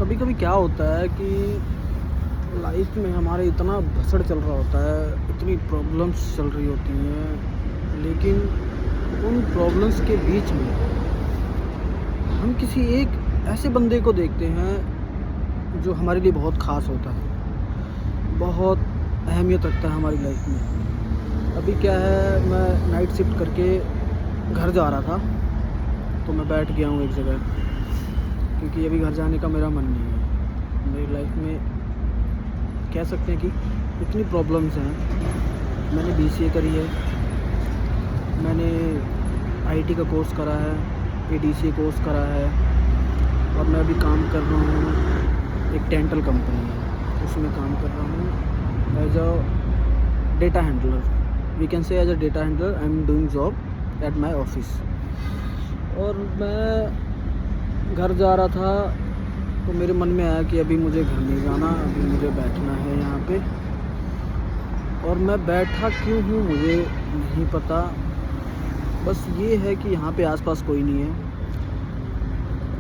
कभी कभी क्या होता है कि लाइफ में हमारे इतना भसड़ चल रहा होता है, इतनी प्रॉब्लम्स चल रही होती हैं, लेकिन उन प्रॉब्लम्स के बीच में हम किसी एक ऐसे बंदे को देखते हैं जो हमारे लिए बहुत ख़ास होता है, बहुत अहमियत रखता है हमारी लाइफ में। अभी क्या है, मैं नाइट शिफ्ट करके घर जा रहा था, तो मैं बैठ गया हूँ एक जगह, क्योंकि अभी घर जाने का मेरा मन नहीं है। मेरी लाइफ में कह सकते हैं कि इतनी प्रॉब्लम्स हैं। मैंने बीसीए करी है, मैंने आईटी का कोर्स करा है, एडीसीए कोर्स करा है, और मैं अभी काम कर रहा हूँ एक डेंटल कंपनी है, उसमें काम कर रहा हूँ as a data handler. We can say as a data handler I am doing job at my office. और मैं घर जा रहा था तो मेरे मन में आया कि अभी मुझे घर नहीं जाना, अभी मुझे बैठना है यहाँ पे। और मैं बैठा क्यों हूँ मुझे नहीं पता, बस ये है कि यहाँ पे आसपास कोई नहीं है।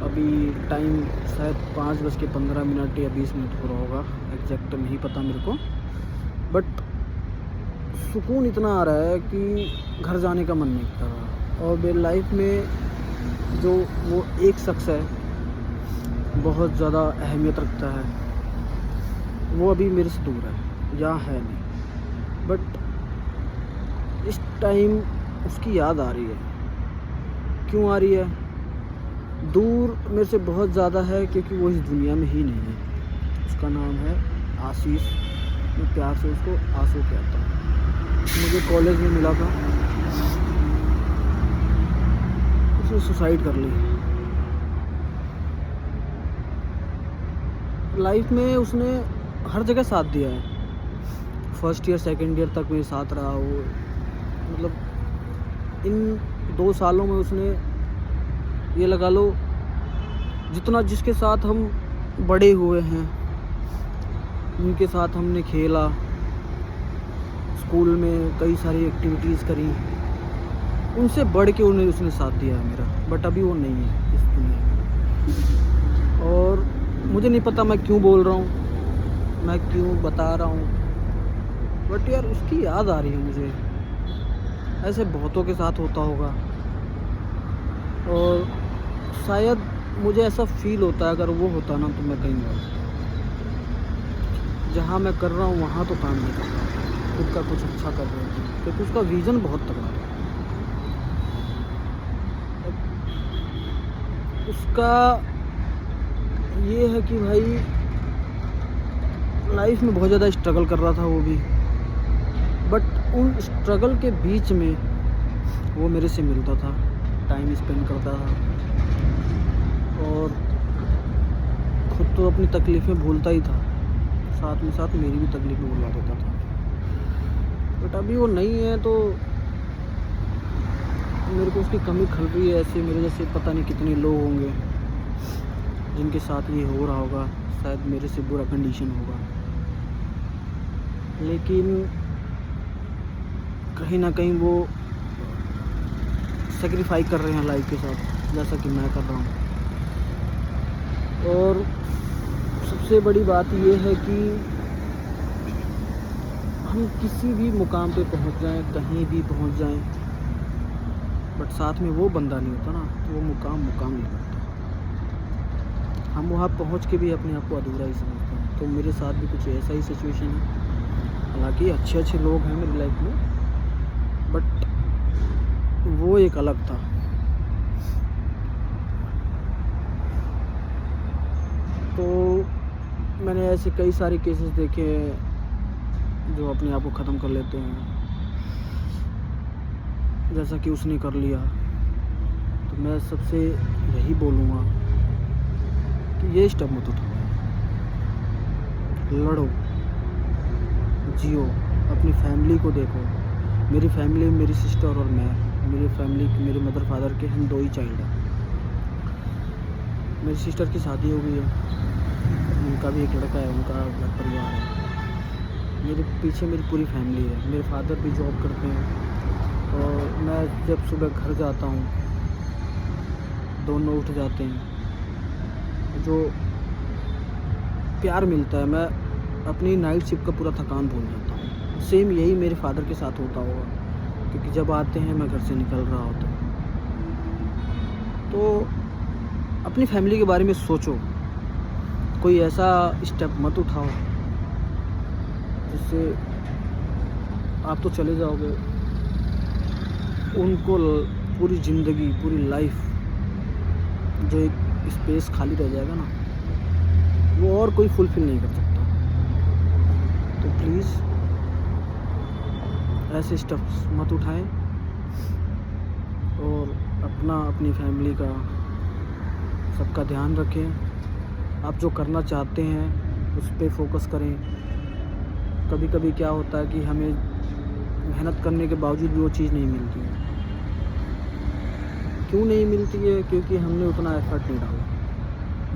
अभी टाइम शायद 5:15 या 20 मिनट हो रहा होगा, एग्जैक्ट नहीं पता मेरे को, बट सुकून इतना आ रहा है कि घर जाने का मन नहीं कर रहा। और मेरी लाइफ में जो वो एक शख्स है बहुत ज़्यादा अहमियत रखता है, वो अभी मेरे से दूर है या है नहीं, बट इस टाइम उसकी याद आ रही है। क्यों आ रही है? दूर मेरे से बहुत ज़्यादा है क्योंकि वो इस दुनिया में ही नहीं है। उसका नाम है आशीष, मैं प्यार से उसको आंसू कहता हूँ। मुझे कॉलेज में मिला था, उसने सुसाइड कर ली। लाइफ में उसने हर जगह साथ दिया है, फर्स्ट ईयर सेकंड ईयर तक मेरे साथ रहा वो। मतलब इन 2 सालों में उसने, ये लगा लो, जितना जिसके साथ हम बड़े हुए हैं उनके साथ हमने खेला, स्कूल में कई सारी एक्टिविटीज़ करी, उनसे बढ़ के उन्हें उसने साथ दिया है मेरा। बट अभी वो नहीं है इस दुनिया में। और मुझे नहीं पता मैं क्यों बोल रहा हूँ, मैं क्यों बता रहा हूँ, बट यार उसकी याद आ रही है मुझे। ऐसे बहुतों के साथ होता होगा, और शायद मुझे ऐसा फील होता है अगर वो होता ना तो मैं कहीं और, जहाँ मैं कर रहा हूँ वहाँ तो काम नहीं कर रहा, खुद का कुछ अच्छा कर रहा हूँ, क्योंकि उसका विज़न बहुत तगड़ा है। उसका ये है कि भाई लाइफ में बहुत ज़्यादा स्ट्रगल कर रहा था वो भी, बट उन स्ट्रगल के बीच में वो मेरे से मिलता था, टाइम स्पेंड करता था, और खुद तो अपनी तकलीफ़ें भूलता ही था, साथ में साथ मेरी भी तकलीफ़ें भुला देता था। बट अभी वो नहीं है तो मेरे को उसकी कमी खल रही है। ऐसे मेरे जैसे पता नहीं कितने लोग होंगे जिनके साथ ये हो रहा होगा, शायद मेरे से बुरा कंडीशन होगा, लेकिन कहीं ना कहीं वो सेक्रीफाई कर रहे हैं लाइफ के साथ, जैसा कि मैं कर रहा हूँ। और सबसे बड़ी बात ये है कि हम किसी भी मुकाम पे पहुँच जाएं, कहीं भी पहुँच जाएं, बट साथ में वो बंदा नहीं होता ना, तो वो मुकाम नहीं करता। हम वहाँ पहुँच के भी अपने आप को अधूरा ही समझते हैं। तो मेरे साथ भी कुछ ऐसा ही सिचुएशन है। हालांकि अच्छे लोग हैं मेरी लाइफ में, बट वो एक अलग था। तो मैंने ऐसे कई सारे केसेस देखे हैं जो अपने आप को ख़त्म कर लेते हैं, जैसा कि उसने कर लिया। तो मैं सबसे यही बोलूँगा कि ये स्टेप मत उठाओ, लड़ो, जियो, अपनी फैमिली को देखो। मेरी फैमिली, मेरी सिस्टर और मैं, मेरी फैमिली, मेरे मदर फादर के हम 2 ही चाइल्ड हैं। मेरी सिस्टर की शादी हो गई है, उनका भी एक लड़का है, उनका घर परिवार है। मेरे पीछे मेरी पूरी फैमिली है। मेरे फादर भी जॉब करते हैं, और मैं जब सुबह घर जाता हूँ दोनों उठ जाते हैं। जो प्यार मिलता है, मैं अपनी नाइट शिफ्ट का पूरा थकान भूल जाता हूँ। सेम यही मेरे फ़ादर के साथ होता होगा, क्योंकि जब आते हैं मैं घर से निकल रहा होता हूँ। तो अपनी फैमिली के बारे में सोचो, कोई ऐसा स्टेप मत उठाओ जिससे आप तो चले जाओगे, उनको पूरी ज़िंदगी, पूरी लाइफ जो एक स्पेस खाली रह जाएगा ना, वो और कोई फुलफ़िल नहीं कर सकता। तो प्लीज़ ऐसे स्टेप्स मत उठाएं और अपनी फैमिली का, सबका ध्यान रखें। आप जो करना चाहते हैं उस पे फ़ोकस करें। कभी कभी क्या होता है कि हमें मेहनत करने के बावजूद भी वो चीज़ नहीं मिलती है। क्यों नहीं मिलती है? क्योंकि हमने उतना एफ़र्ट नहीं डाला।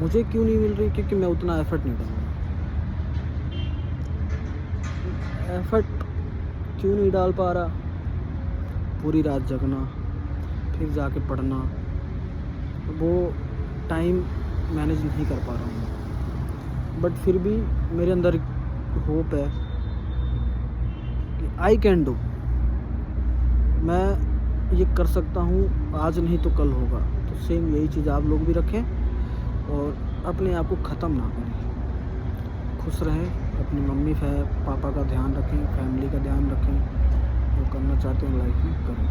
मुझे क्यों नहीं मिल रही? क्योंकि मैं उतना एफ़र्ट नहीं डाला। एफ़र्ट क्यों नहीं डाल पा रहा? पूरी रात जगना, फिर जाके पढ़ना, वो टाइम मैनेज नहीं कर पा रहा हूँ। बट फिर भी मेरे अंदर होप है कि आई कैन डू, मैं ये कर सकता हूँ, आज नहीं तो कल होगा। तो सेम यही चीज़ आप लोग भी रखें और अपने आप को ख़त्म ना करें। खुश रहें, अपनी मम्मी पापा का ध्यान रखें, फैमिली का ध्यान रखें, जो करना चाहते हैं लाइफ में करें।